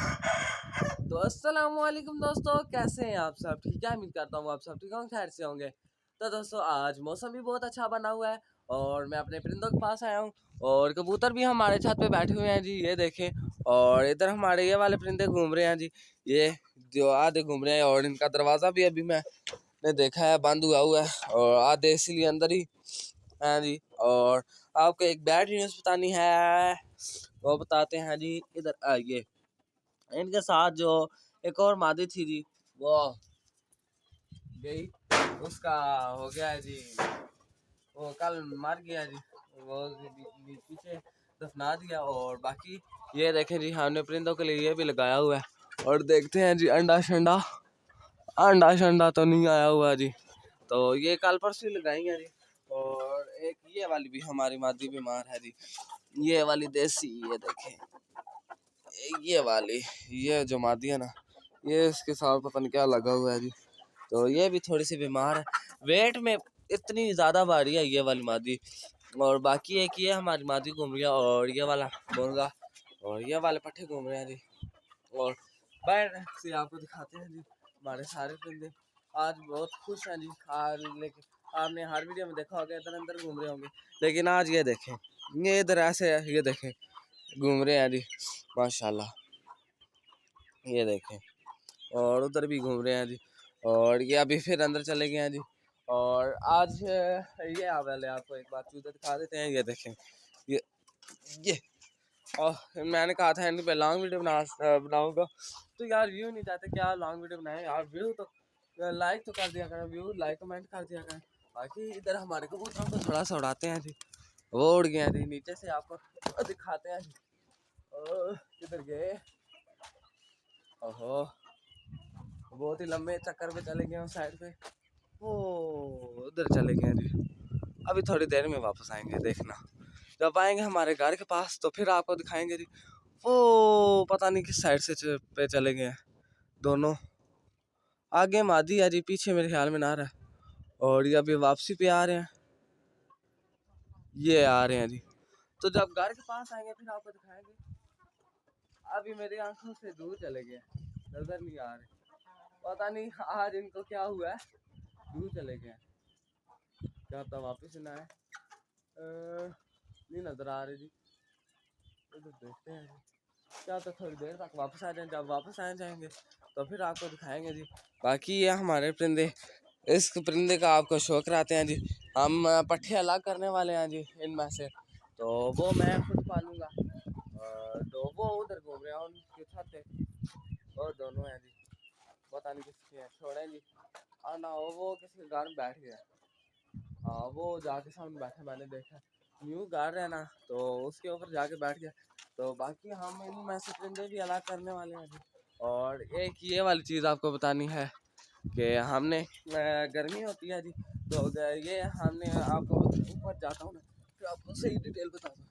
तो अस्सलाम वालेकुम दोस्तों, कैसे हैं आप सब? ठीक है, उम्मीद करता हूँ आप सब ठीक होंगे, खैर से होंगे। तो दोस्तों आज मौसम भी बहुत अच्छा बना हुआ है और मैं अपने परिंदों के पास आया हूँ और कबूतर भी हमारे छत पे बैठे हुए हैं जी, ये देखें। और इधर हमारे ये वाले परिंदे घूम रहे हैं जी, ये जो आधे घूम रहे हैं और इनका दरवाज़ा भी अभी मैंने देखा है बंद हुआ है और आधे इसीलिए अंदर ही हैं जी। और आपको एक बैड न्यूज़ बतानी है, वो बताते हैं जी। इधर आइए। इनके साथ जो एक और मादी थी जी, वो गई, उसका हो गया है जी, वो कल मर गया जी, वो पीछे दफना दिया। और बाकी ये देखें जी, हमने परिंदों के लिए ये भी लगाया हुआ है और देखते हैं जी अंडा शंडा तो नहीं आया हुआ जी, तो ये कल परसों ही लगाएंगे जी। और एक ये वाली भी हमारी मादी बीमार है जी, ये वाली देसी, ये देखें ये वाली, ये जो मादी है ना, ये इसके साथ पता नहीं क्या लगा हुआ है जी, तो ये भी थोड़ी सी बीमार है, वेट में इतनी ज़्यादा भारी है ये वाली मादी। और बाकी एक ये हमारी मादी घूम रही है और ये वाला मुर्गा और ये वाले पट्टे घूम रहे हैं जी। और बाहर से आपको दिखाते हैं जी, हमारे सारे परिंदे आज बहुत खुश हैं जी। लेकिन आपने हर वीडियो में देखा होगा इधर अंदर घूम रहे होंगे, लेकिन आज ये देखें, ये इधर ऐसे है, ये देखें घूम रहे हैं जी माशाल्लाह, ये देखें। और उधर भी घूम रहे हैं जी, और ये अभी फिर अंदर चले गए हैं जी। और आज ये वाले आपको एक बार चूजे दिखा देते हैं, ये देखें ये और मैंने कहा था इन पे लॉन्ग वीडियो बनाऊंगा, तो यार व्यू नहीं चाहते क्या लॉन्ग वीडियो बनाए यार, व्यू तो लाइक तो कर दिया करें, व्यू लाइक कमेंट कर दिया करें। बाकी इधर हमारे कबूतरों को थोड़ा सा उड़ाते हैं जी, वो उड़ गए हैं जी, नीचे से आपको दिखाते हैं जी। किधर गए, ओहो बहुत ही लंबे चक्कर पे चले गए उस साइड पे, वो उधर चले गए जी। अभी थोड़ी देर में वापस आएंगे, देखना जब आएंगे हमारे घर के पास तो फिर आपको दिखाएंगे जी। वो पता नहीं किस साइड से पे चले गए हैं दोनों, आगे मादी है जी, पीछे मेरे ख्याल में ना रहा है। और ये अभी वापसी पे आ रहे हैं, ये आ रहे हैं जी, तो जब घर के पास आएंगे फिर आपको दिखाएंगे। अभी मेरी आंखों से दूर चले गए, नजर नहीं आ रहे, पता नहीं आज इनको क्या हुआ है, दूर चले गए, क्या पता वापस ना आए, नहीं नजर आ रही जी। तो देखते हैं क्या, तो थोड़ी देर तक वापस आ जाए, जब वापस आ जाएंगे तो फिर आपको दिखाएंगे जी। बाकी ये हमारे परिंदे, इस परिंदे का आपको शौक रहते हैं जी, हम पट्टे अलग करने वाले हैं जी इनमें से, तो वो मैं खुद पालूंगा। तो वो उधर घूम रहे हैं उनके छत पे, वो दोनों हैं जी, पता नहीं किसके हैं, छोड़े जी। हाँ ना, वो किसी घर में बैठ गया, हाँ वो जाके सामने बैठा, मैंने देखा न्यू गार्ड है ना, तो उसके ऊपर जाके बैठ गया। तो बाकी हम इनमें से परिंदे भी अलग करने वाले हैं जी। और एक ये वाली चीज़ आपको बतानी है कि हमने गर्मी होती है जी, तो ये हमने आपको ऊपर जाता हूँ ना, फिर आपको सही डिटेल बताता हूँ।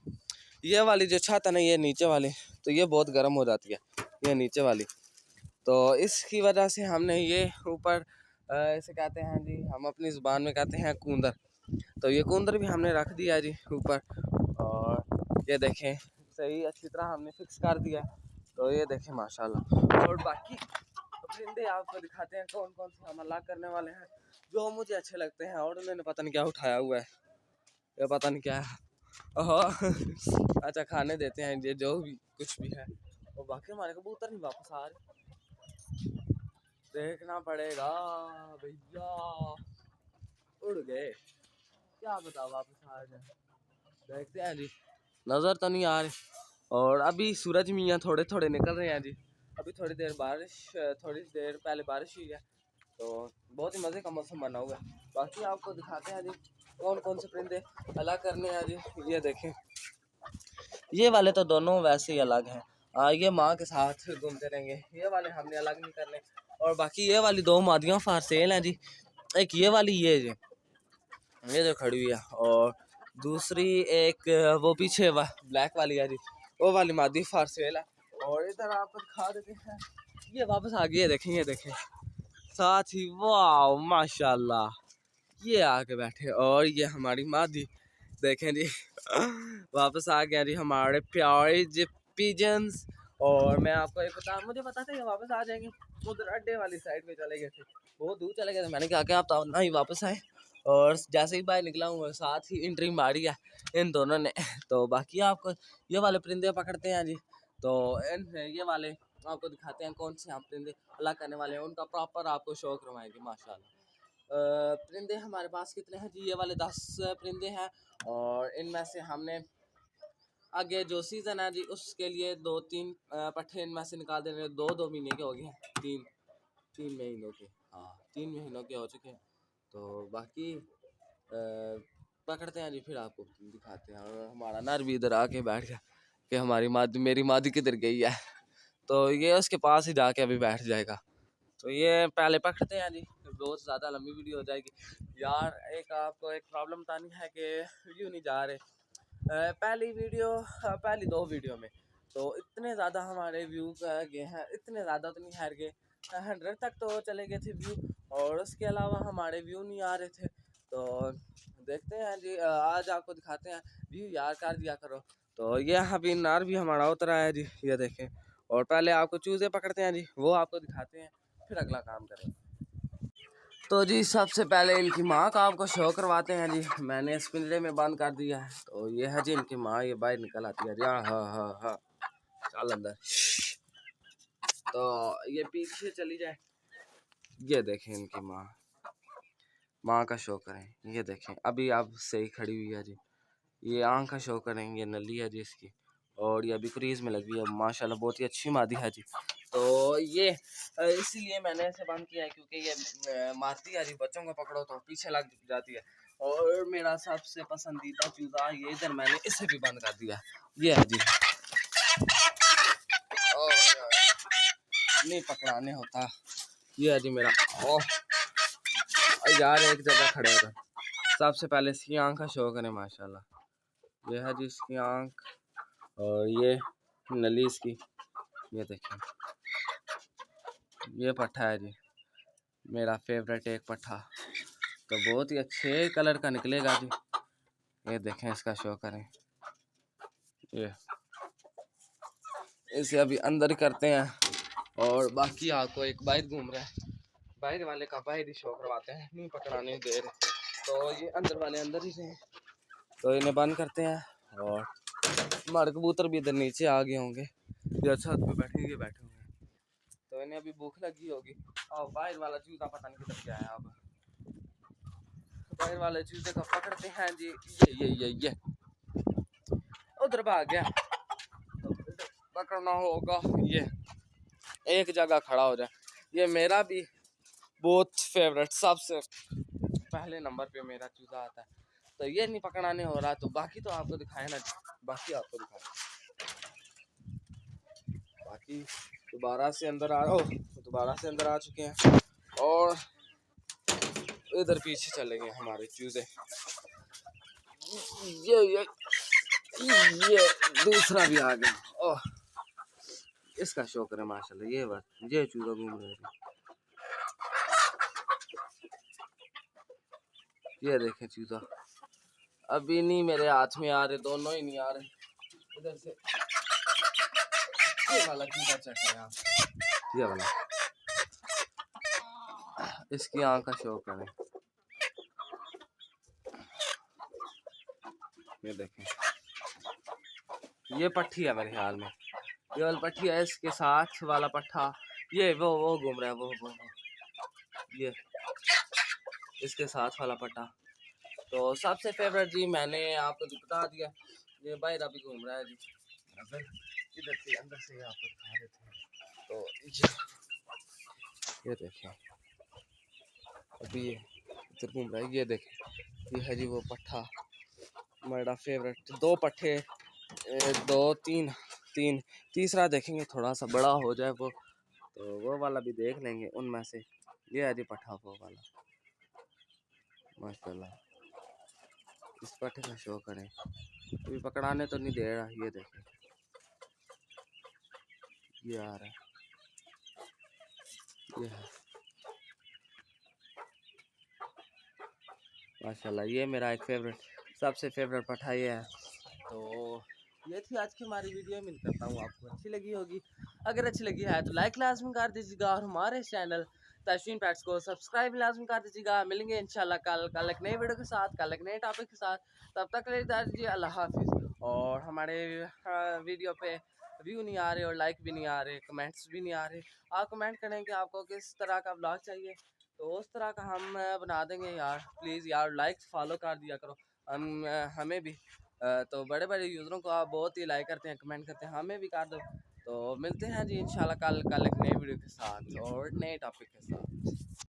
ये वाली जो छत है ना, ये नीचे वाली, तो ये बहुत गर्म हो जाती है, ये नीचे वाली, तो इसकी वजह से हमने ये ऊपर इसे कहते हैं जी, हम अपनी ज़ुबान में कहते हैं कूंदर, तो ये कूंदर भी हमने रख दिया जी ऊपर। और ये देखें सही अच्छी तरह हमने फिक्स कर दिया, तो ये देखें माशाल्लाह। और बाकी परिंदे आपको दिखाते हैं कौन कौन से हम अलग करने वाले हैं जो मुझे अच्छे लगते हैं। और उन्होंने पता नहीं क्या उठाया हुआ है, ये पता नहीं क्या है, ओहो अच्छा खाने देते हैं ये जो भी कुछ भी है। और बाकी हमारे कबूतर नहीं वापस आ रहे, देखना पड़ेगा भैया, उड़ गए, क्या बताओ वापस आ जाए, देखते हैं जी, नज़र तो नहीं आ रही। और अभी सूरज मियाँ थोड़े थोड़े निकल रहे हैं जी, अभी थोड़ी देर बारिश, थोड़ी देर पहले बारिश हुई है, तो बहुत ही मज़े का मौसम बना हुआ है। बाकी आपको दिखाते हैं जी कौन कौन से परिंदे अलग करने हैं जी, ये देखें, ये वाले तो दोनों वैसे ही अलग हैं, ये माँ के साथ घूमते रहेंगे, ये वाले हमने अलग नहीं करने। और बाकी ये वाली दो मादियाँ फार सेल हैं जी, एक ये वाली ये जो खड़ी हुई है, और दूसरी एक वो पीछे ब्लैक वाली है जी, वो वाली मादी फार सेल है। और इधर आपको दिखा देते हैं, ये वापस आ गई है, देखें ये देखें साथ ही, वाह माशाल्लाह, ये आके बैठे। और ये हमारी मादी देखें जी वापस आ गया जी, हमारे प्यारे जी पिजन्स। और मैं आपको एक मुझे पता था ये वापस आ जाएंगे, उधर अड्डे वाली साइड पे चले गए थे, बहुत दूर चले गए थे। मैंने कहा कि आप तो ना ही वापस आए, और जैसे ही बाहर निकला हूँ साथ ही एंट्री मारी है इन दोनों ने। तो बाकी आपको ये वाले परिंदे पकड़ते हैं जी, तो इन ये वाले आपको दिखाते हैं कौन से हम परिंदे अल्लाह करने वाले हैं, उनका प्रॉपर आपको शो करवाएंगे माशाल्लाह। परिंदे हमारे पास कितने हैं जी, ये वाले 10 परिंदे हैं, और इनमें से हमने आगे जो सीज़न है जी उसके लिए 2-3 पट्ठे इनमें से निकाल देने, 2-2 महीने के हो गए हैं, 3 महीनों के, हाँ 3 महीनों के हो चुके हैं। तो बाकी पकड़ते हैं जी, फिर आपको दिखाते हैं। और हमारा नर भी इधर आके बैठ गया कि हमारी मादी, मेरी मादी किधर गई है, तो ये उसके पास ही जाके अभी बैठ जाएगा। तो ये पहले पकड़ते हैं जी, बहुत ज़्यादा लंबी वीडियो हो जाएगी यार। एक आपको एक प्रॉब्लम बतानी है कि व्यू नहीं जा रहे पहली वीडियो, पहली 2 वीडियो में तो इतने ज़्यादा हमारे व्यू गए हैं, इतने ज़्यादा तो नहीं हार गए, 100 तक तो चले गए थे व्यू, और उसके अलावा हमारे व्यू नहीं आ रहे थे। तो देखते हैं जी, आज आपको दिखाते हैं, व्यू यार कर दिया करो। तो ये अभी नार भी हमारा उतरा है जी, ये देखें। और पहले आपको चूज़े पकड़ते हैं जी, वो आपको दिखाते हैं, फिर अगला काम करें। तो जी सबसे पहले इनकी माँ का आपको शो करवाते हैं जी, मैंने इस पिंजरे में बंद कर दिया है। तो ये है जी इनकी माँ, ये बाहर निकल आती है जी, हाँ हाँ हाँ हाँ, चल अंदर। तो ये पीछे चली जाए, ये देखें इनकी माँ, माँ का शो करें, ये देखें अभी आप सही खड़ी हुई है जी। ये आँख का शो करेंगे, नली है जी इसकी, और ये अभी क्रीज में लगी है माशाल्लाह, बहुत ही अच्छी मादी है जी। तो ये इसीलिए मैंने इसे बंद किया है, क्योंकि ये मारती है जी, बच्चों को पकड़ो तो पीछे लग जाती है। और मेरा सबसे पसंदीदा चूज़ा ये इधर, मैंने इसे भी बंद कर दिया, ये है जी। और नहीं पकड़ाने होता, ये है जी मेरा। ओह यार एक जगह खड़े होगा, सबसे पहले इसकी आँख का शो करें माशाल्लाह, ये है जी इसकी आँख, और ये नली इसकी, ये देखें। ये पट्ठा है जी मेरा फेवरेट एक पट्ठा, तो बहुत ही अच्छे कलर का निकलेगा जी, ये देखें इसका शो करें। ये इसे अभी अंदर करते हैं, और बाकी आपको एक बाहर घूम रहा है, बाहर वाले का बाहर ही शो करवाते हैं, नहीं पकड़ाने दे रहे। तो ये अंदर वाले अंदर ही रहे, तो इन्हें बंद करते हैं। और हमारे कबूतर भी इधर नीचे आ गए होंगे, या छत पे बैठे होंगे, तो इन्हें अभी भूख लगी होगी। और बाहर वाला चूजा पता नहीं किधर गया है, अब बाहर वाले चूजे को पकड़ते हैं जी, ये उधर भाग गया, तो पकड़ना होगा, ये एक जगह खड़ा हो जाए। ये मेरा भी बहुत फेवरेट, सबसे पहले नंबर पे मेरा चूजा आता है, तो ये नहीं पकड़ाने हो रहा, तो बाकी तो आपको दिखाए ना, बाकी आपको दिखाए। बाकी दोबारा से अंदर आ चुके हैं, और इधर पीछे चले गए हमारे चूजे। ये दूसरा भी आ गया, ओह इसका शौक है माशाल्लाह, ये चूजा घूम रहे हैं, ये देखें चूजा अभी नहीं मेरे हाथ में आ रहे, दोनों ही नहीं आ रहे। इधर से ये वाला चूजा चेक है, ये वाला, इसकी आँख का शौक है, ये देखें। ये पट्ठी है मेरे ख्याल में, ये वाली पट्ठी है, इसके साथ वाला पट्ठा ये वो घूम रहा है, वो ये इसके साथ वाला पट्टा। तो सबसे फेवरेट जी मैंने आपको बता दिया, ये बाहर अभी घूम रहा है जी, अगर इधर से अंदर से आपको दिखा रहे थे। तो ये देखिए अभी ये इधर घूम रहा है, ये देखें, ये है जी वो पट्ठा मेरा फेवरेट। 2 पट्ठे, 2 3 तीसरा देखेंगे थोड़ा सा बड़ा हो जाए वो, तो वो वाला भी देख लेंगे उनमें से। ये है जी पट्ठा वो वाला माशाल्लाह, इस पट्ठे का शो करें, अभी पकड़ाने तो नहीं दे रहा, ये देखें ये आ रहा है, ये है माशाल्लाह, ये मेरा एक सबसे फेवरेट पट्ठा ये है। तो ये थी आज की हमारी वीडियो, उम्मीद करता हूँ आपको अच्छी लगी होगी। अगर अच्छी लगी है तो लाइक लाजमी कर दीजिएगा और हमारे चैनल तशवीन पैट्स को सब्सक्राइब लाजमी कर दीजिएगा। मिलेंगे इंशाल्लाह कल एक नए वीडियो के साथ, कल एक नए टॉपिक के साथ। तब तक के लिए दीजिए अल्लाह हाफिज़। और हमारे वीडियो पे व्यू नहीं आ रहे और लाइक भी नहीं आ रहे, कमेंट्स भी नहीं आ रहे। आप कमेंट करें कि आपको किस तरह का ब्लॉग चाहिए, तो उस तरह का हम बना देंगे यार। प्लीज़ यार लाइक फॉलो कर दिया करो। हमें भी तो बड़े बड़े यूज़रों को आप बहुत ही लाइक करते हैं, कमेंट करते हैं, हमें भी कर दो। तो मिलते हैं जी इंशाल्लाह कल एक नए वीडियो के साथ और नए टॉपिक के साथ।